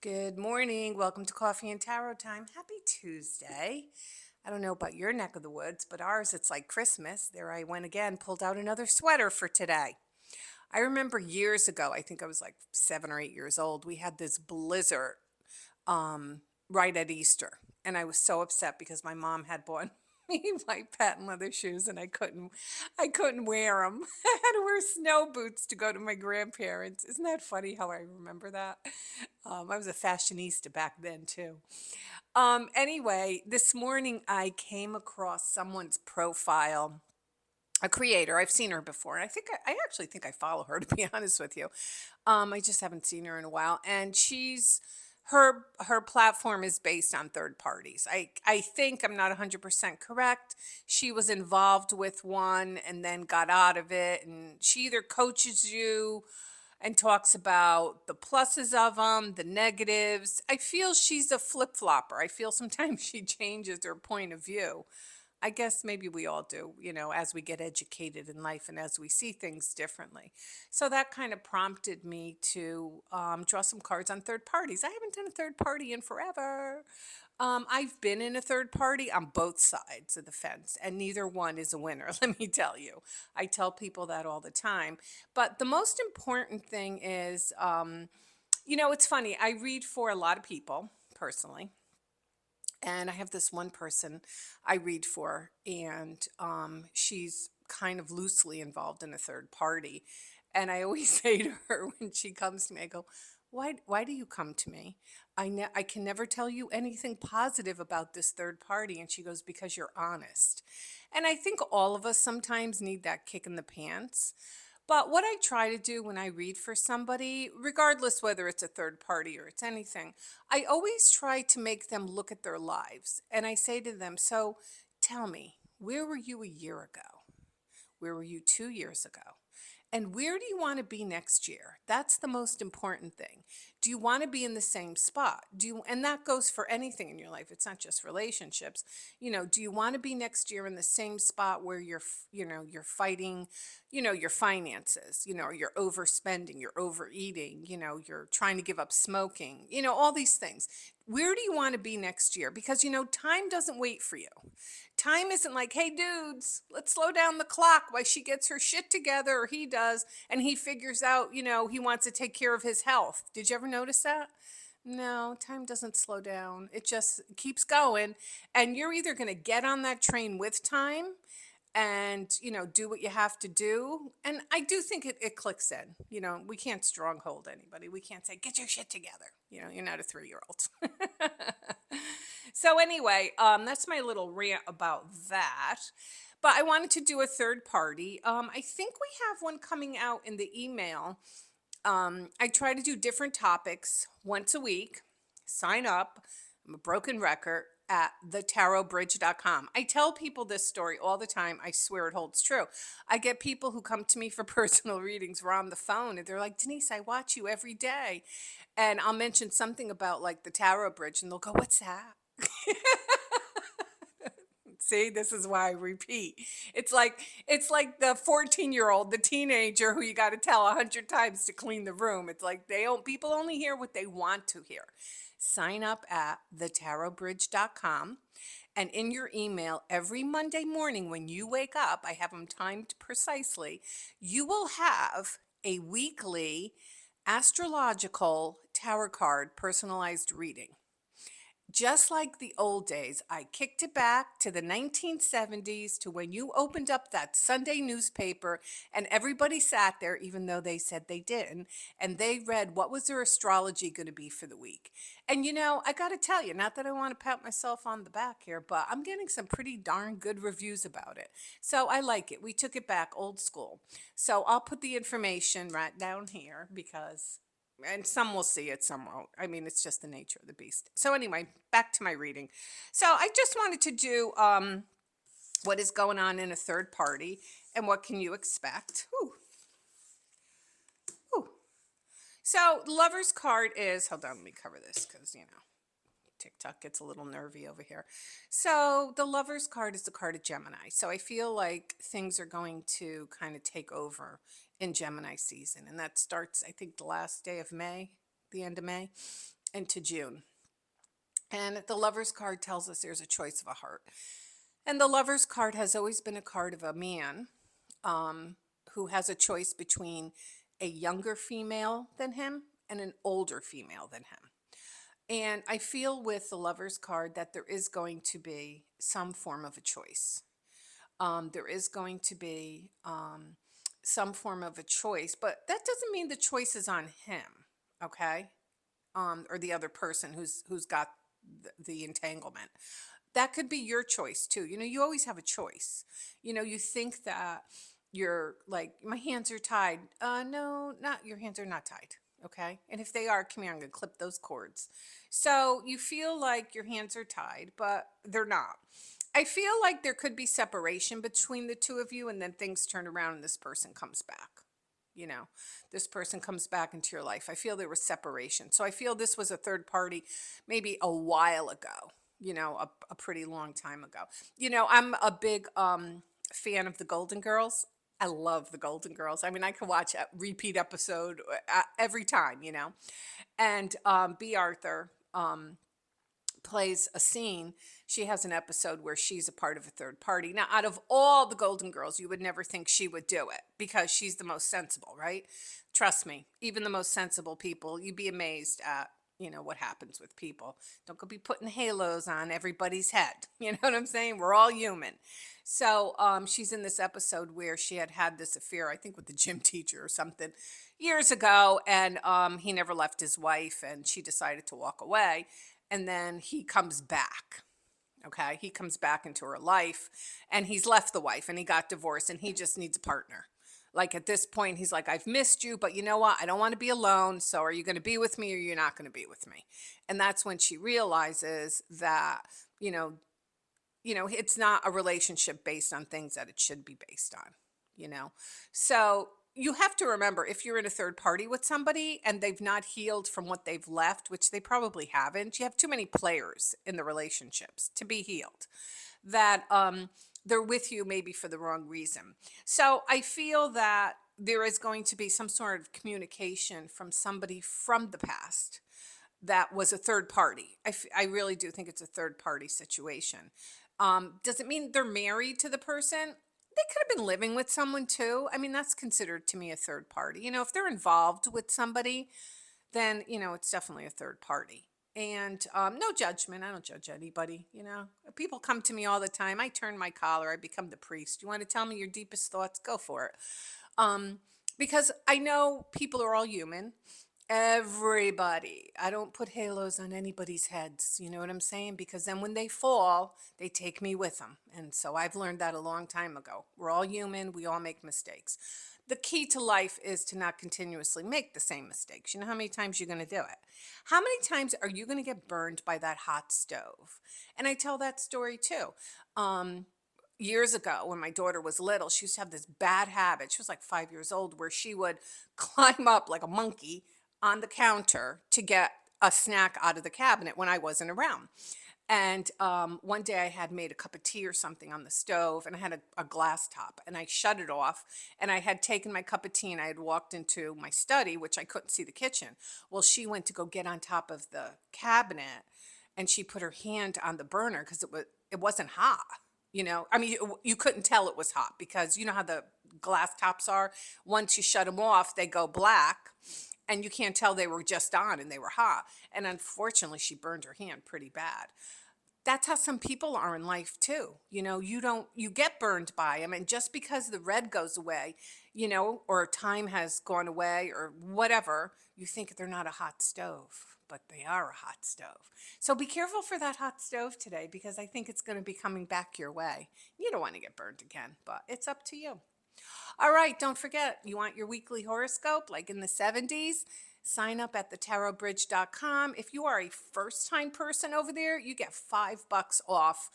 Good morning. Welcome to Coffee and Tarot Time. Happy Tuesday. I don't know about your neck of the woods, but ours, it's like Christmas. There I went again, pulled out another sweater for today. I remember years ago, I think I was like 7 or 8 years old, we had this blizzard um, right at Easter. And I was so upset because my mom had bought me my patent leather shoes and I couldn't wear them. I had to wear snow boots to go to my grandparents. Isn't that funny how I remember that? I was a fashionista back then too. Anyway, this morning I came across someone's profile, a creator. I've seen her before, and I actually think I follow her to be honest with you. I just haven't seen her in a while, and her platform is based on third parties. I think I'm not 100% correct. She was involved with one and then got out of it, and she either coaches you and talks about the pluses of them, the negatives. I feel she's a flip flopper. I feel sometimes she changes her point of view. I guess maybe we all do, as we get educated in life and as we see things differently. So that kind of prompted me to draw some cards on third parties. I haven't done a third party in forever. I've been in a third party on both sides of the fence, and neither one is a winner, let me tell you. I tell people that all the time. But the most important thing is, it's funny. I read for a lot of people personally, and I have this one person I read for, and she's kind of loosely involved in a third party. And I always say to her when she comes to me, I go, why do you come to me? I can never tell you anything positive about this third party. And she goes, because you're honest. And I think all of us sometimes need that kick in the pants. But what I try to do when I read for somebody, regardless whether it's a third party or it's anything, I always try to make them look at their lives. And I say to them, so tell me, where were you a year ago? Where were you 2 years ago? And where do you want to be next year? That's the most important thing. Do you want to be in the same spot? And that goes for anything in your life. It's not just relationships. Do you want to be next year in the same spot where you're fighting, your finances, or you're overspending, you're overeating, you're trying to give up smoking, all these things. Where do you want to be next year? Because, time doesn't wait for you. Time isn't like, hey, dudes, let's slow down the clock while she gets her shit together, or he does, and he figures out, he wants to take care of his health. Did you ever notice that? No, time doesn't slow down. It just keeps going. And you're either going to get on that train with time and, do what you have to do. And I do think it clicks in. We can't stronghold anybody. We can't say, get your shit together. You're not a 3-year-old. So anyway, that's my little rant about that. But I wanted to do a third party. I think we have one coming out in the email. I try to do different topics once a week. Sign up. I'm a broken record at thetarotbridge.com. I tell people this story all the time. I swear it holds true. I get people who come to me for personal readings. We're on the phone and they're like, Denise, I watch you every day. And I'll mention something about like the Tarot Bridge and they'll go, what's that? See, this is why I repeat. It's like the 14-year-old, the teenager who you got to tell 100 times to clean the room. It's like people only hear what they want to hear. Sign up at thetarotbridge.com, and in your email every Monday morning when you wake up, I have them timed precisely, you will have a weekly astrological tarot card personalized reading. Just like the old days, I kicked it back to the 1970s, to when you opened up that Sunday newspaper and everybody sat there, even though they said they didn't, and they read what was their astrology going to be for the week. And I got to tell you, not that I want to pat myself on the back here, but I'm getting some pretty darn good reviews about it. So I like it. We took it back old school. So I'll put the information right down here because and some will see it, some won't. I mean, it's just the nature of the beast. So anyway, back to my reading. So I just wanted to do what is going on in a third party and what can you expect. Whew. Whew. So the lover's card is, hold on, let me cover this because, TikTok gets a little nervy over here. So the lover's card is the card of Gemini. So I feel like things are going to kind of take over in Gemini season. And that starts, I think, the last day of May, the end of May. into June. And the Lover's card tells us there's a choice of a heart. And the Lover's card has always been a card of a man um, who has a choice between a younger female than him and an older female than him. And I feel with the Lover's card that there is going to be some form of a choice. There is going to be some form of a choice, but that doesn't mean the choice is on him, okay? Or the other person who's got the entanglement. That could be your choice too. You know, you always have a choice. You know, you think that you're like, my hands are tied. No, not your hands are not tied. Okay. And if they are, come here, I'm going to clip those cords. So you feel like your hands are tied, but they're not. I feel like there could be separation between the two of you, and then things turn around and this person comes back. You know, this person comes back into your life. I feel there was separation. So I feel this was a third party maybe a while ago, you know, a pretty long time ago. You know, I'm a big fan of the Golden Girls. I love the Golden Girls. I mean, I can watch a repeat episode every time, you know. And B. Arthur plays a scene. She has an episode where she's a part of a third party. Now, out of all the Golden Girls, you would never think she would do it because she's the most sensible, right? Trust me, even the most sensible people, you'd be amazed at, you know, what happens with people. Don't go be putting halos on everybody's head. You know what I'm saying? We're all human. So she's in this episode where she had this affair, I think with the gym teacher or something years ago, and he never left his wife, and she decided to walk away. And then he comes back. Okay. He comes back into her life, and he's left the wife and he got divorced, and he just needs a partner. Like at this point, he's like, I've missed you, but you know what? I don't want to be alone. So are you going to be with me or you're not going to be with me? And that's when she realizes that, you know, it's not a relationship based on things that it should be based on, you know? So you have to remember if you're in a third party with somebody and they've not healed from what they've left, which they probably haven't, you have too many players in the relationships to be healed, that they're with you maybe for the wrong reason. So I feel that there is going to be some sort of communication from somebody from the past that was a third party. I really do think it's a third party situation. Does it mean they're married to the person? They could have been living with someone too. I mean, that's considered to me a third party. You know, if they're involved with somebody, then, you know, it's definitely a third party. And no judgment. I don't judge anybody. You know, people come to me all the time. I turn my collar. I become the priest. You want to tell me your deepest thoughts? Go for it. Um, because I know people are all human. Everybody. I don't put halos on anybody's heads. You know what I'm saying? Because then when they fall, they take me with them. And so I've learned that a long time ago. We're all human. We all make mistakes. The key to life is to not continuously make the same mistakes. You know how many times you're going to do it? How many times are you going to get burned by that hot stove? And I tell that story too. Um, Years ago when my daughter was little, she used to have this bad habit. She was like 5 years old, where she would climb up like a monkey on the counter to get a snack out of the cabinet when I wasn't around. And one day I had made a cup of tea or something on the stove, and I had a glass top, and I shut it off, and I had taken my cup of tea and I had walked into my study, which I couldn't see the kitchen. Well, she went to go get on top of the cabinet, and she put her hand on the burner because it wasn't hot. You know, I mean, you couldn't tell it was hot because you know how the glass tops are. Once you shut them off, they go black, and you can't tell they were just on and they were hot. And unfortunately, she burned her hand pretty bad. That's how some people are in life too. You know, you get burned by them. And just because the red goes away, you know, or time has gone away or whatever, you think they're not a hot stove, but they are a hot stove. So be careful for that hot stove today, because I think it's going to be coming back your way. You don't want to get burned again, but it's up to you. All right, don't forget, you want your weekly horoscope like in the 70s? Sign up at thetarotbridge.com. If you are a first time person over there, you get $5 off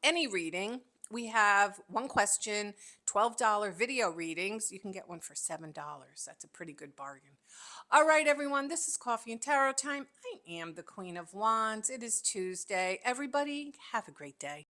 any reading. We have one question, $12 video readings. You can get one for $7. That's a pretty good bargain. All right, everyone, this is Coffee and Tarot time. I am the Queen of Wands. It is Tuesday. Everybody, have a great day.